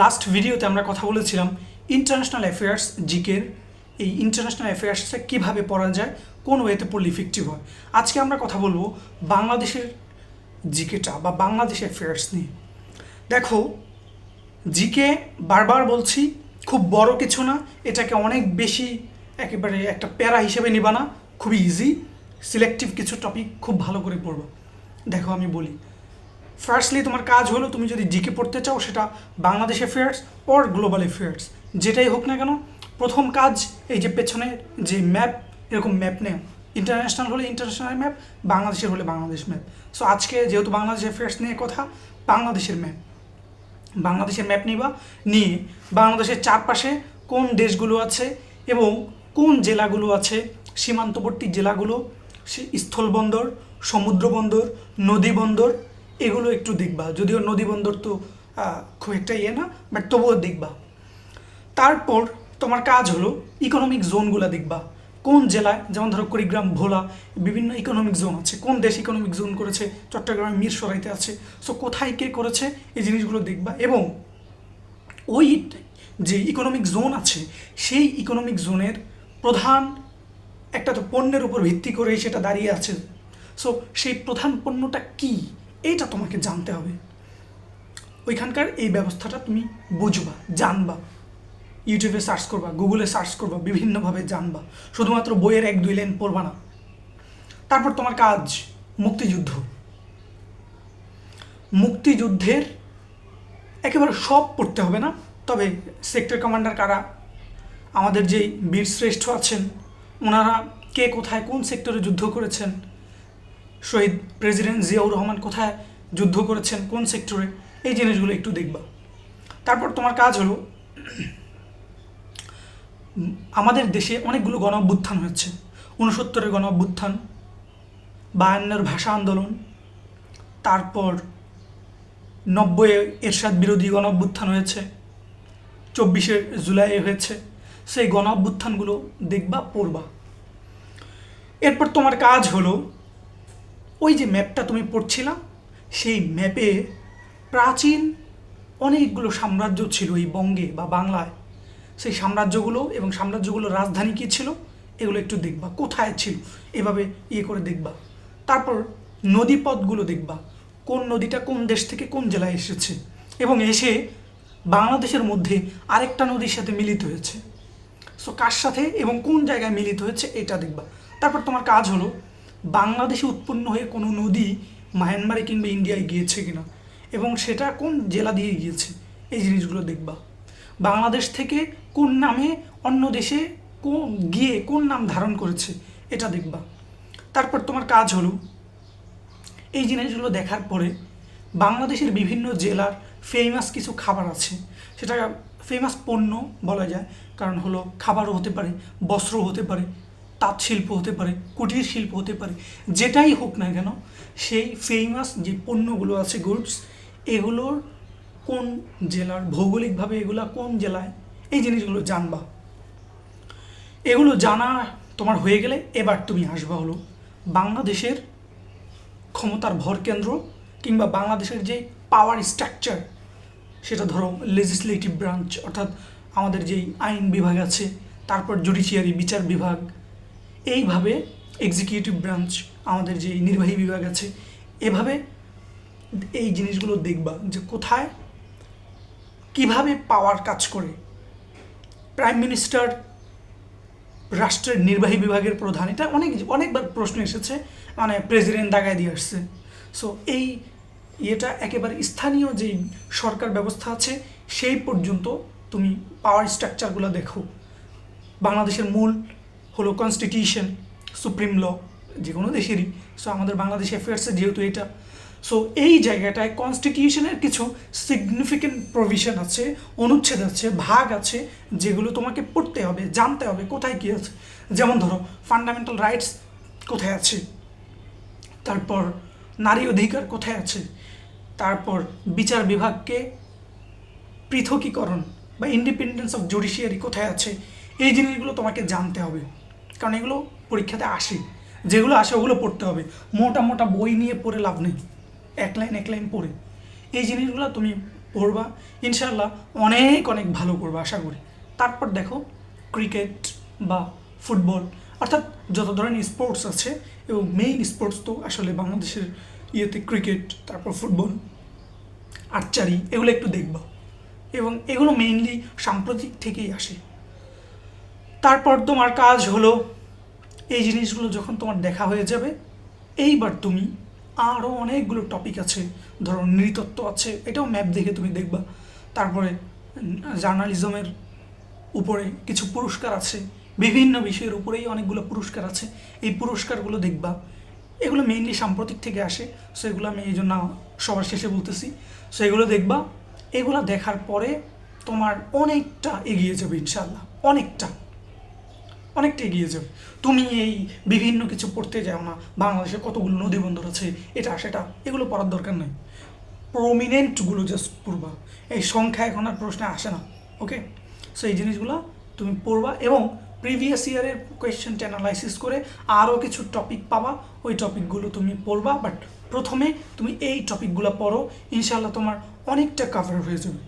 Last ভিডিওতে আমরা কথা বলেছিলাম ইন্টারন্যাশনাল অ্যাফেয়ার্স জিকের। এই ইন্টারন্যাশনাল অ্যাফেয়ার্সটা কীভাবে পড়া যায়, কোন ওয়েতে পড়লে ইফেক্টিভ হয়। আজকে আমরা কথা বলবো বাংলাদেশের জিকেটা বা বাংলাদেশ অ্যাফেয়ার্স নিয়ে। দেখো, জিকে বারবার বলছি খুব বড় কিছু না, এটাকে অনেক বেশি একেবারে একটা প্যারা হিসেবে নিবা না, খুবই ইজি সিলেক্টিভ কিছু টপিক খুব ভালো করে পড়বা। দেখো আমি বলি, ফার্স্টলি তোমার কাজ হলো, তুমি যদি জিকে পড়তে চাও সেটা Bangladesh affairs or global affairs যেটাই হোক না কেন, প্রথম কাজ এই যে পেছনে যে ম্যাপ, এরকম ম্যাপ নেও। ইন্টারন্যাশনাল হলে ইন্টারন্যাশনাল ম্যাপ, বাংলাদেশের হলে বাংলাদেশ ম্যাপ। সো আজকে যেহেতু বাংলাদেশ অ্যাফেয়ার্স নিয়ে কথা, বাংলাদেশের ম্যাপ নিবা, নিয়ে বাংলাদেশের চারপাশে কোন দেশগুলো আছে এবং কোন জেলাগুলো আছে, সীমান্তবর্তী জেলাগুলো, স্থলবন্দর, সমুদ্র বন্দর, নদী বন্দর, এগুলো একটু দেখবা। যদিও নদী বন্দর তো খুব একটা ইয়ে না, বাট তবুও দেখবা। তারপর তোমার কাজ হলো ইকোনমিক জোনগুলো দেখবা। কোন জেলায়, যেমন ধরো কুড়িগ্রাম, ভোলা, বিভিন্ন ইকোনমিক জোন আছে। কোন দেশ ইকোনমিক জোন করেছে, চট্টগ্রামে মিরসরাইতে আছে। সো কোথায় কে করেছে এই জিনিসগুলো দেখবা। এবং ওই যে ইকোনমিক জোন আছে, সেই ইকোনমিক জোনের প্রধান একটা তো পণ্যের উপর ভিত্তি করেই সেটা দাঁড়িয়ে আছে। সো সেই প্রধান পণ্যটা কি, এইটা তোমাকে জানতে হবে। ওইখানকার এই ব্যবস্থাটা তুমি বুঝবা, জানবা। ইউটিউবে সার্চ করবা, গুগলে সার্চ করবা, বিভিন্নভাবে জানবা। শুধুমাত্র বইয়ের 1-2 লাইন পড়বা না। তারপর তোমার কাজ মুক্তিযুদ্ধ। মুক্তিযুদ্ধের একেবারে সব পড়তে হবে না, তবে সেক্টর কমান্ডার কারা, আমাদের যেই বীরশ্রেষ্ঠ আছেন ওনারা কে কোথায় কোন সেক্টরে যুদ্ধ করেছেন, শহীদ প্রেসিডেন্ট জিয়াউর রহমান কোথায় যুদ্ধ করেছেন, কোন সেক্টরে, এই জিনিসগুলো একটু দেখবা। তারপর তোমার কাজ হলো, আমাদের দেশে অনেকগুলো গণ অভ্যুত্থান হয়েছে। 69-এর গণ অভ্যুত্থান, 52-এর ভাষা আন্দোলন, তারপর 90-এ এরশাদ বিরোধী গণ অভ্যুত্থান হয়েছে, 24শে জুলাই হয়েছে। সেই গণ অভ্যুত্থানগুলো দেখবা, পড়বা। এরপর তোমার কাজ হলো, ওই যে ম্যাপটা তুমি পড়ছিলা, সেই ম্যাপে প্রাচীন অনেকগুলো সাম্রাজ্য ছিল এই বঙ্গে বা বাংলায়। সেই সাম্রাজ্যগুলো এবং সাম্রাজ্যগুলোর রাজধানী কী ছিল, এগুলো একটু দেখবা, কোথায় ছিল, এভাবে ইয়ে করে দেখবা। তারপর নদীপথগুলো দেখবা, কোন নদীটা কোন দেশ থেকে কোন জেলায় এসেছে এবং এসে বাংলাদেশের মধ্যে আরেকটা নদীর সাথে মিলিত হয়েছে। সো কার সাথে এবং কোন জায়গায় মিলিত হয়েছে এটা দেখবা। তারপর তোমার কাজ হলো, বাংলাদেশে উৎপন্ন হয়ে কোনো নদী মায়ানমারে কিংবা ইন্ডিয়ায় গিয়েছে কিনা এবং সেটা কোন জেলা দিয়ে গিয়েছে, এই জিনিসগুলো দেখবা। বাংলাদেশ থেকে কোন নামে অন্য দেশে গিয়ে কোন নাম ধারণ করেছে, এটা দেখবা। তারপর তোমার কাজ হলো, এই জিনিসগুলো দেখার পরে বাংলাদেশের বিভিন্ন জেলার ফেমাস কিছু খাবার আছে, সেটা ফেমাস পণ্য বলা যায়, কারণ হলো খাবারও হতে পারে, বস্ত্র হতে পারে, তাঁত শিল্প হতে পারে, কুটির শিল্প হতে পারে, যেটাই হোক না কেন, সেই ফেমাস যে পণ্যগুলো আছে, গুডস, এগুলোর কোন জেলার, ভৌগোলিকভাবে এগুলা কোন জেলায়, এই জিনিসগুলো জানবা। এগুলো জানা তোমার হয়ে গেলে এবার তুমি আসবা হলো বাংলাদেশের ক্ষমতার ভর কেন্দ্র কিংবা বাংলাদেশের যে পাওয়ার স্ট্রাকচার, সেটা ধরো লেজিসলেটিভ ব্রাঞ্চ, অর্থাৎ আমাদের যেই আইন বিভাগ আছে, তারপর জুডিশিয়ারি বিচার বিভাগ, এইভাবে এক্সিকিউটিভ ব্রাঞ্চ, আমাদের যে নির্বাহী বিভাগ আছে, এভাবে এই জিনিসগুলো দেখবা যে কোথায় কিভাবে পাওয়ার কাজ করে। প্রাইম মিনিস্টার রাষ্ট্রের নির্বাহী বিভাগের প্রধান, এটা অনেকবার প্রশ্ন এসেছে, মানে প্রেসিডেন্ট দাগায় দিয়ে আসছে। সো এই এটা একেবারে স্থানীয় যেই সরকার ব্যবস্থা আছে সেই পর্যন্ত তুমি পাওয়ার স্ট্রাকচারগুলো দেখো। বাংলাদেশের মূল হলো কনস্টিটিউশন, সুপ্রিম ল, যে কোনো দেশেরই। সো আমাদের বাংলাদেশ অ্যাফেয়ার্সে যেহেতু এটা, সো এই জায়গাটায় কনস্টিটিউশনের কিছু সিগনিফিকেন্ট প্রভিশন আছে, অনুচ্ছেদ আছে, ভাগ আছে, যেগুলো তোমাকে পড়তে হবে, জানতে হবে কোথায় কী আছে। যেমন ধরো ফান্ডামেন্টাল রাইটস কোথায় আছে, তারপর নারী অধিকার কোথায় আছে, তারপর বিচার বিভাগকে পৃথকীকরণ বা ইন্ডিপেন্ডেন্স অফ জুডিশিয়ারি কোথায় আছে, এই জিনিসগুলো তোমাকে জানতে হবে, কারণ এগুলো পরীক্ষাতে আসে। যেগুলো আসে ওগুলো পড়তে হবে, মোটা মোটা বই নিয়ে পড়ে লাভ নেই, এক লাইন পড়ে। এই জিনিসগুলো তুমি পড়বা, ইনশাল্লাহ অনেক অনেক ভালো করবা আশা করি। তারপর দেখো ক্রিকেট বা ফুটবল, অর্থাৎ যত ধরনের স্পোর্টস আছে, এবং মেইন স্পোর্টস তো আসলে বাংলাদেশের ইয়েতে ক্রিকেট, তারপর ফুটবল, আর্চারি, এগুলো একটু দেখবা, এবং এগুলো মেইনলি সাম্প্রতিক থেকেই আসে। তারপর তোমার কাজ হলো এই জিনিসগুলো যখন তোমার দেখা হয়ে যাবে, এইবার তুমি আরও অনেকগুলো টপিক আছে, ধরো নৃতত্ব আছে, এটাও ম্যাপ দেখে তুমি দেখবা। তারপরে জার্নালিজমের উপরে কিছু পুরস্কার আছে, বিভিন্ন বিষয়ের উপরেই অনেকগুলো পুরস্কার আছে, এই পুরস্কারগুলো দেখবা। এগুলো মেইনলি সাম্প্রতিক থেকে আসে, সো এগুলো আমি এই জন্য সবার শেষে বলতেছি। সো এগুলো দেখবা, এগুলো দেখার পরে তোমার অনেকটা এগিয়ে যাবে ইনশাল্লাহ, অনেকটা অনেকটা এগিয়ে যাবে। তুমি এই বিভিন্ন কিছু পড়তে যাও না, বাংলাদেশে কতগুলো নদী বন্দর আছে, এটা সেটা, এগুলো পড়ার দরকার নেই। প্রমিনেন্টগুলো জাস্ট পড়বা, এই সংখ্যা এখন আর প্রশ্নে আসে না। ওকে, সো এই জিনিসগুলো তুমি পড়বা, এবং প্রিভিয়াস ইয়ারের কোয়েশ্চেনটা অ্যানালাইসিস করে আরও কিছু টপিক পাবা, ওই টপিকগুলো তুমি পড়বা। বাট প্রথমে তুমি এই টপিকগুলো পড়ো, ইনশাল্লাহ তোমার অনেকটা কাভার হয়ে যাবে।